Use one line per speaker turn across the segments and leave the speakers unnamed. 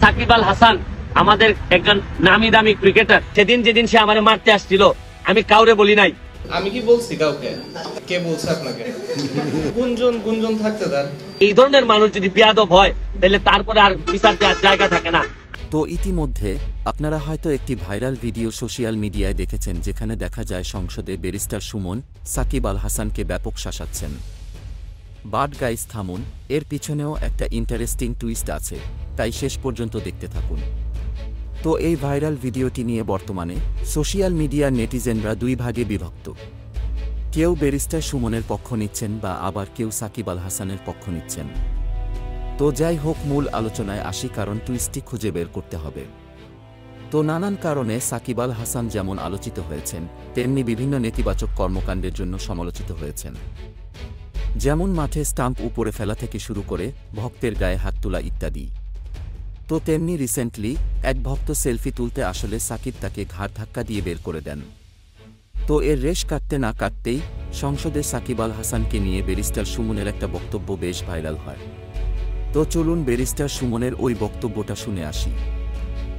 সাকিব আল হাসান আমাদের একজন নামি দামি ক্রিকেটার। সেদিন যেদিন সে আমারে মারতে আসছিল, আমি কাউরে বলি নাই।
আমি কি বলছি কাউকে? কে বলছে আপনাকে? গুঞ্জন থাকতে তার।
এই ধরনের মানুষ যদি বেয়াদব হয় তাহলে তারপরে আর বিচার দেওয়ার জায়গা থাকে না।
তো ইতিমধ্যে আপনারা হয়তো একটি ভাইরাল ভিডিও সোশ্যাল মিডিয়ায় দেখেছেন, যেখানে দেখা যায় সংসদে ব্যারিস্টার সুমন সাকিব আল হাসানকে ব্যাপক শাসাচ্ছেন। বাট গাইস, থামুন, এর পিছনেও একটা ইন্টারেস্টিং টুইস্ট আছে, তাই শেষ পর্যন্ত দেখতে থাকুন। তো এই ভাইরাল ভিডিওটি নিয়ে বর্তমানে সোশ্যাল মিডিয়ার নেটিজেনরা দুই ভাগে বিভক্ত। কেউ ব্যারিস্টার সুমনের পক্ষ নিচ্ছেন বা আবার কেউ সাকিব আল হাসানের পক্ষ নিচ্ছেন। তো যাই হোক, মূল আলোচনায় আসি, কারণ টুইস্টটি খুঁজে বের করতে হবে। তো নানান কারণে সাকিব আল হাসান যেমন আলোচিত হয়েছেন, তেমনি বিভিন্ন নেতিবাচক কর্মকাণ্ডের জন্য সমালোচিত হয়েছেন। যেমন মাঠে স্টাম্প উপরে ফেলা থেকে শুরু করে ভক্তের গায়ে হাত তোলা ইত্যাদি। তো তেমনি রিসেন্টলি এক ভক্ত সেলফি তুলতে আসলে সাকিব তাকে ঘাড় ধাক্কা দিয়ে বের করে দেন। তো এর রেশ কাটতে না কাটতেই সংসদে সাকিব আল হাসানকে নিয়ে ব্যারিস্টার সুমনের একটা বক্তব্য বেশ ভাইরাল হয়। তো চলুন ব্যারিস্টার সুমনের ওই বক্তব্যটা শুনে আসি।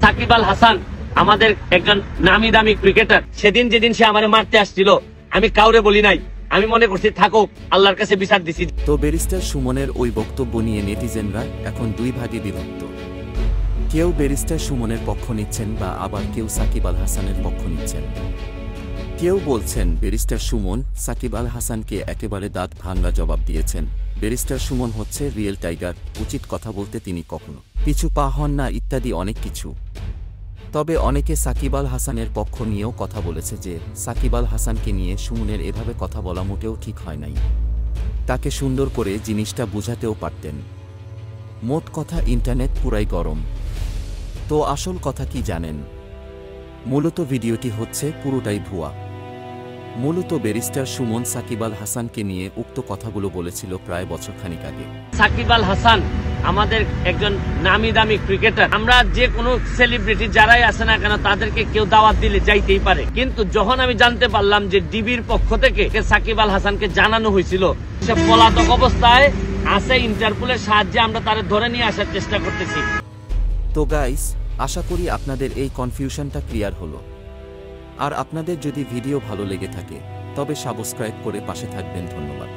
সাকিব আল হাসান আমাদের একজন নামি দামি ক্রিকেটার। সেদিন যেদিন সে আমারে মারতে আসছিল, আমি কাউরে বলি নাই। আমি মনে করছি থাকুক, আল্লাহর কাছে বিচার দিছি।
তো ব্যারিস্টার সুমনের ওই বক্তব্য নিয়ে নেটিজেনরা এখন দুই ভাগে বিভক্ত। কেউ ব্যারিস্টার সুমনের পক্ষ নিচ্ছেন বা আবার কেউ সাকিব আল হাসানের পক্ষ নিচ্ছেন। কেউ বলছেন ব্যারিস্টার সুমন সাকিব আল হাসানকে একেবারে দাঁত ভাঙা জবাব দিয়েছেন। ব্যারিস্টার সুমন হচ্ছে রিয়েল টাইগার, উচিত কথা বলতে তিনি কখনো পিছু পা হন না, ইত্যাদি অনেক কিছু। তবে অনেকে সাকিব আল হাসানের পক্ষ নিয়েও কথা বলেছে যে সাকিব আল হাসানকে নিয়ে সুমনের এভাবে কথা বলা মোটেও ঠিক হয় নাই। তাকে সুন্দর করে জিনিসটা বুঝাতেও পারতেন। মোট কথা, ইন্টারনেট পুরাই গরম। তো আসল কথা কি জানেন? মূলত ভিডিওটি হচ্ছে পুরোটাই ভুয়া। মূলত ব্যারিস্টার সুমন সাকিব আল হাসানকে নিয়ে উক্ত কথাগুলো বলেছিল প্রায় বছরখানিক আগে।
সাকিব আল হাসান আমাদের একজন নামি দামি ক্রিকেটার। আমরা যে কোনো সেলিব্রিটি যারাই আছে না কেন, তাদেরকে কেউ দাওয়াত দিলে যাইতেই পারে। কিন্তু যখন আমি জানতে পারলাম যে ডিবির পক্ষ থেকে সাকিব আল হাসানকে জানানো হয়েছিল সে পলাতক অবস্থায় আছে, ইন্টারপোলের সাহায্যে আমরা তারে ধরে নিয়ে আসার চেষ্টা করতেছি।
তো গাইস, আশা করি আপনাদের এই কনফিউশনটা ক্লিয়ার হলো। আর আপনাদের যদি ভিডিও ভালো লেগে থাকে তবে সাবস্ক্রাইব করে পাশে থাকবেন। ধন্যবাদ।